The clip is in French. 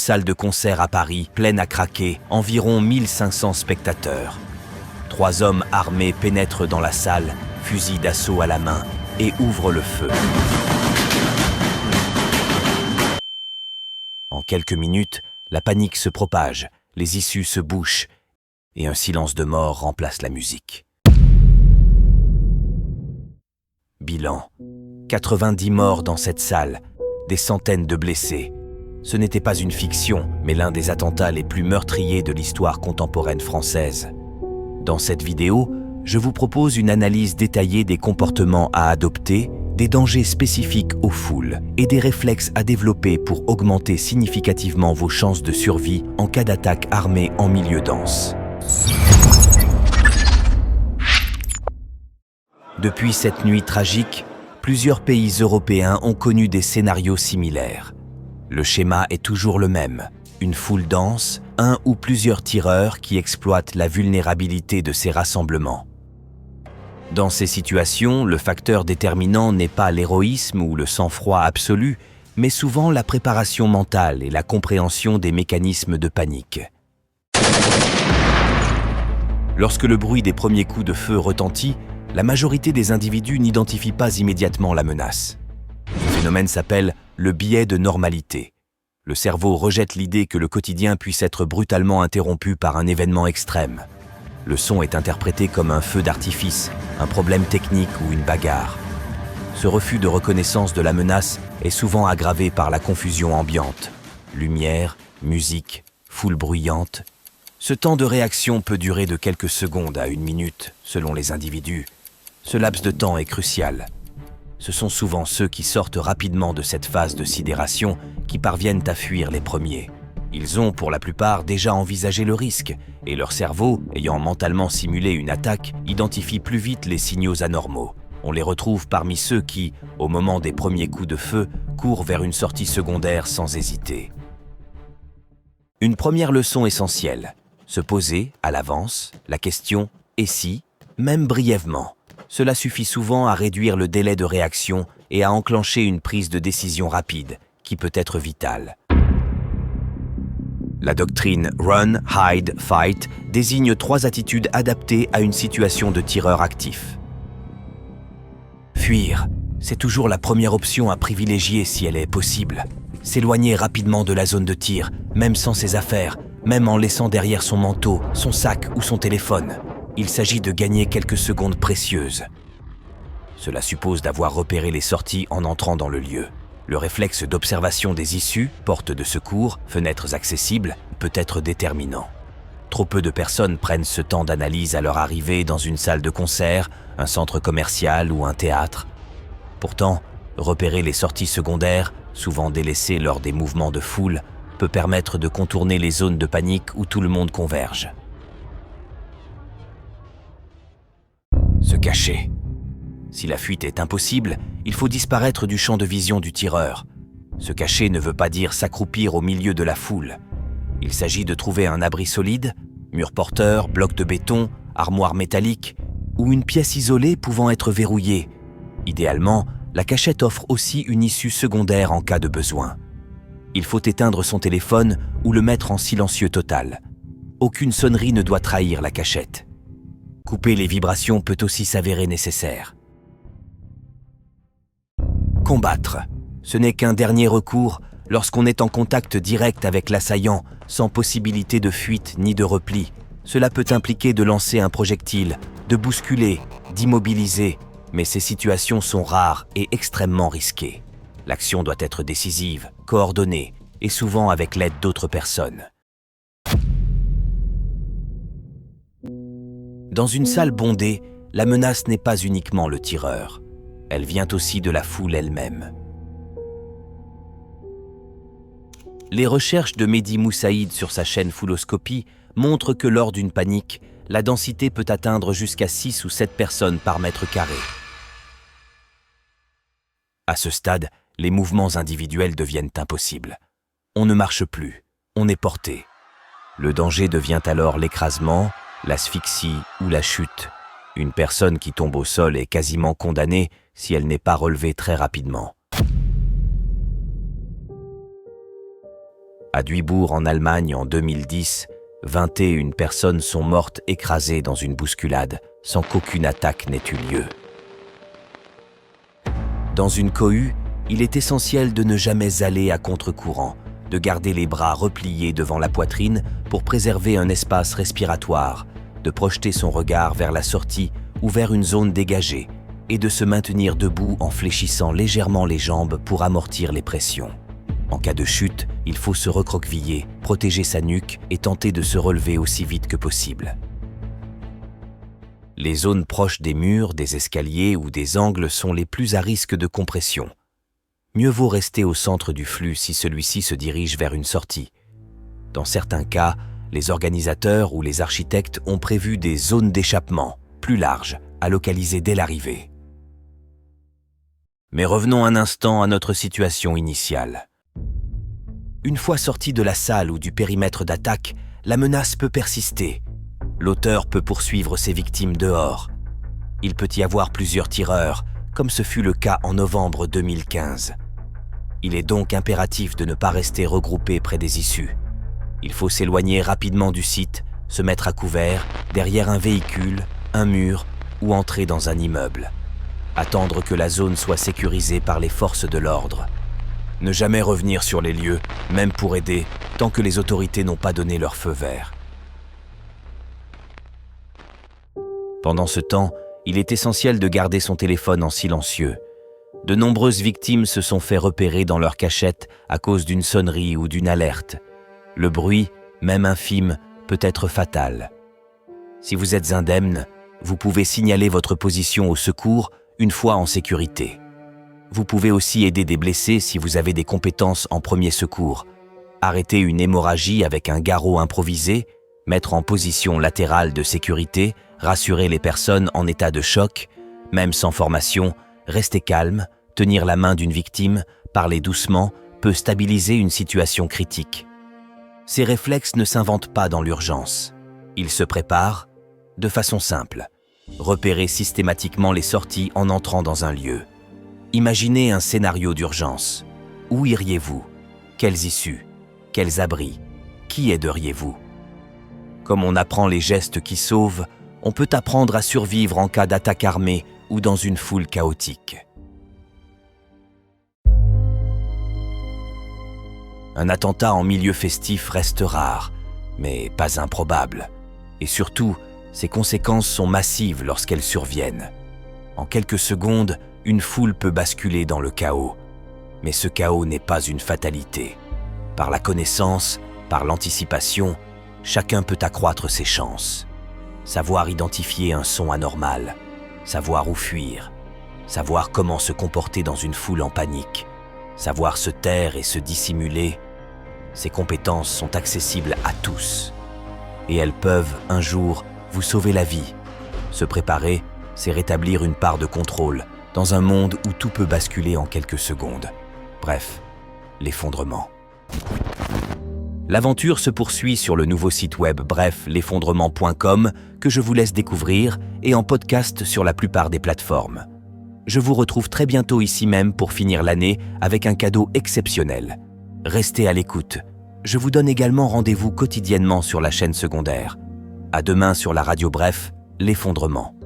salle de concert à Paris, pleine à craquer, environ 1500 spectateurs. 3 hommes armés pénètrent dans la salle, fusil d'assaut à la main, et ouvrent le feu. En quelques minutes, la panique se propage, les issues se bouchent, et un silence de mort remplace la musique. Bilan: 90 morts dans cette salle, des centaines de blessés. Ce n'était pas une fiction, mais l'un des attentats les plus meurtriers de l'histoire contemporaine française. Dans cette vidéo, je vous propose une analyse détaillée des comportements à adopter, des dangers spécifiques aux foules et des réflexes à développer pour augmenter significativement vos chances de survie en cas d'attaque armée en milieu dense. Depuis cette nuit tragique, plusieurs pays européens ont connu des scénarios similaires. Le schéma est toujours le même. Une foule dense, un ou plusieurs tireurs qui exploitent la vulnérabilité de ces rassemblements. Dans ces situations, le facteur déterminant n'est pas l'héroïsme ou le sang-froid absolu, mais souvent la préparation mentale et la compréhension des mécanismes de panique. Lorsque le bruit des premiers coups de feu retentit, la majorité des individus n'identifie pas immédiatement la menace. Ce phénomène s'appelle le biais de normalité. Le cerveau rejette l'idée que le quotidien puisse être brutalement interrompu par un événement extrême. Le son est interprété comme un feu d'artifice, un problème technique ou une bagarre. Ce refus de reconnaissance de la menace est souvent aggravé par la confusion ambiante. Lumière, musique, foule bruyante. Ce temps de réaction peut durer de quelques secondes à 1 minute, selon les individus. Ce laps de temps est crucial. Ce sont souvent ceux qui sortent rapidement de cette phase de sidération qui parviennent à fuir les premiers. Ils ont pour la plupart déjà envisagé le risque et leur cerveau, ayant mentalement simulé une attaque, identifie plus vite les signaux anormaux. On les retrouve parmi ceux qui, au moment des premiers coups de feu, courent vers une sortie secondaire sans hésiter. Une première leçon essentielle: se poser, à l'avance, la question « et si ?», même brièvement. Cela suffit souvent à réduire le délai de réaction et à enclencher une prise de décision rapide, qui peut être vitale. La doctrine Run, Hide, Fight désigne 3 attitudes adaptées à une situation de tireur actif. Fuir, c'est toujours la première option à privilégier si elle est possible. S'éloigner rapidement de la zone de tir, même sans ses affaires, même en laissant derrière son manteau, son sac ou son téléphone. Il s'agit de gagner quelques secondes précieuses. Cela suppose d'avoir repéré les sorties en entrant dans le lieu. Le réflexe d'observation des issues, portes de secours, fenêtres accessibles, peut être déterminant. Trop peu de personnes prennent ce temps d'analyse à leur arrivée dans une salle de concert, un centre commercial ou un théâtre. Pourtant, repérer les sorties secondaires, souvent délaissées lors des mouvements de foule, peut permettre de contourner les zones de panique où tout le monde converge. Se cacher. Si la fuite est impossible, il faut disparaître du champ de vision du tireur. Se cacher ne veut pas dire s'accroupir au milieu de la foule. Il s'agit de trouver un abri solide, mur porteur, bloc de béton, armoire métallique, ou une pièce isolée pouvant être verrouillée. Idéalement, la cachette offre aussi une issue secondaire en cas de besoin. Il faut éteindre son téléphone ou le mettre en silencieux total. Aucune sonnerie ne doit trahir la cachette. Couper les vibrations peut aussi s'avérer nécessaire. Combattre. Ce n'est qu'un dernier recours lorsqu'on est en contact direct avec l'assaillant, sans possibilité de fuite ni de repli. Cela peut impliquer de lancer un projectile, de bousculer, d'immobiliser, mais ces situations sont rares et extrêmement risquées. L'action doit être décisive, coordonnée et souvent avec l'aide d'autres personnes. Dans une salle bondée, la menace n'est pas uniquement le tireur. Elle vient aussi de la foule elle-même. Les recherches de Mehdi Moussaïd sur sa chaîne Fouloscopie montrent que lors d'une panique, la densité peut atteindre jusqu'à 6 ou 7 personnes par mètre carré. À ce stade, les mouvements individuels deviennent impossibles. On ne marche plus, on est porté. Le danger devient alors l'écrasement, l'asphyxie ou la chute. Une personne qui tombe au sol est quasiment condamnée si elle n'est pas relevée très rapidement. À Duisbourg, en Allemagne, en 2010, 21 personnes sont mortes écrasées dans une bousculade, sans qu'aucune attaque n'ait eu lieu. Dans une cohue, il est essentiel de ne jamais aller à contre-courant, de garder les bras repliés devant la poitrine pour préserver un espace respiratoire, de projeter son regard vers la sortie ou vers une zone dégagée et de se maintenir debout en fléchissant légèrement les jambes pour amortir les pressions. En cas de chute, il faut se recroqueviller, protéger sa nuque et tenter de se relever aussi vite que possible. Les zones proches des murs, des escaliers ou des angles sont les plus à risque de compression. Mieux vaut rester au centre du flux si celui-ci se dirige vers une sortie. Dans certains cas, les organisateurs ou les architectes ont prévu des zones d'échappement, plus larges, à localiser dès l'arrivée. Mais revenons un instant à notre situation initiale. Une fois sorti de la salle ou du périmètre d'attaque, la menace peut persister. L'auteur peut poursuivre ses victimes dehors. Il peut y avoir plusieurs tireurs, comme ce fut le cas en novembre 2015. Il est donc impératif de ne pas rester regroupé près des issues. Il faut s'éloigner rapidement du site, se mettre à couvert, derrière un véhicule, un mur ou entrer dans un immeuble. Attendre que la zone soit sécurisée par les forces de l'ordre. Ne jamais revenir sur les lieux, même pour aider, tant que les autorités n'ont pas donné leur feu vert. Pendant ce temps, il est essentiel de garder son téléphone en silencieux. De nombreuses victimes se sont fait repérer dans leur cachette à cause d'une sonnerie ou d'une alerte. Le bruit, même infime, peut être fatal. Si vous êtes indemne, vous pouvez signaler votre position au secours une fois en sécurité. Vous pouvez aussi aider des blessés si vous avez des compétences en premier secours. Arrêter une hémorragie avec un garrot improvisé, mettre en position latérale de sécurité, rassurer les personnes en état de choc, même sans formation, rester calme, tenir la main d'une victime, parler doucement, peut stabiliser une situation critique. Ces réflexes ne s'inventent pas dans l'urgence. Ils se préparent de façon simple. Repérez systématiquement les sorties en entrant dans un lieu. Imaginez un scénario d'urgence. Où iriez-vous? Quelles issues? Quels abris? Qui aideriez-vous? Comme on apprend les gestes qui sauvent, on peut apprendre à survivre en cas d'attaque armée ou dans une foule chaotique. Un attentat en milieu festif reste rare, mais pas improbable. Et surtout, ses conséquences sont massives lorsqu'elles surviennent. En quelques secondes, une foule peut basculer dans le chaos. Mais ce chaos n'est pas une fatalité. Par la connaissance, par l'anticipation, chacun peut accroître ses chances. Savoir identifier un son anormal, savoir où fuir, savoir comment se comporter dans une foule en panique, savoir se taire et se dissimuler, ces compétences sont accessibles à tous. Et elles peuvent, un jour, vous sauver la vie. Se préparer, c'est rétablir une part de contrôle dans un monde où tout peut basculer en quelques secondes. Bref, l'effondrement. L'aventure se poursuit sur le nouveau site web l'effondrement.com que je vous laisse découvrir et en podcast sur la plupart des plateformes. Je vous retrouve très bientôt ici même pour finir l'année avec un cadeau exceptionnel. Restez à l'écoute. Je vous donne également rendez-vous quotidiennement sur la chaîne secondaire. À demain sur la radio Bref, l'effondrement.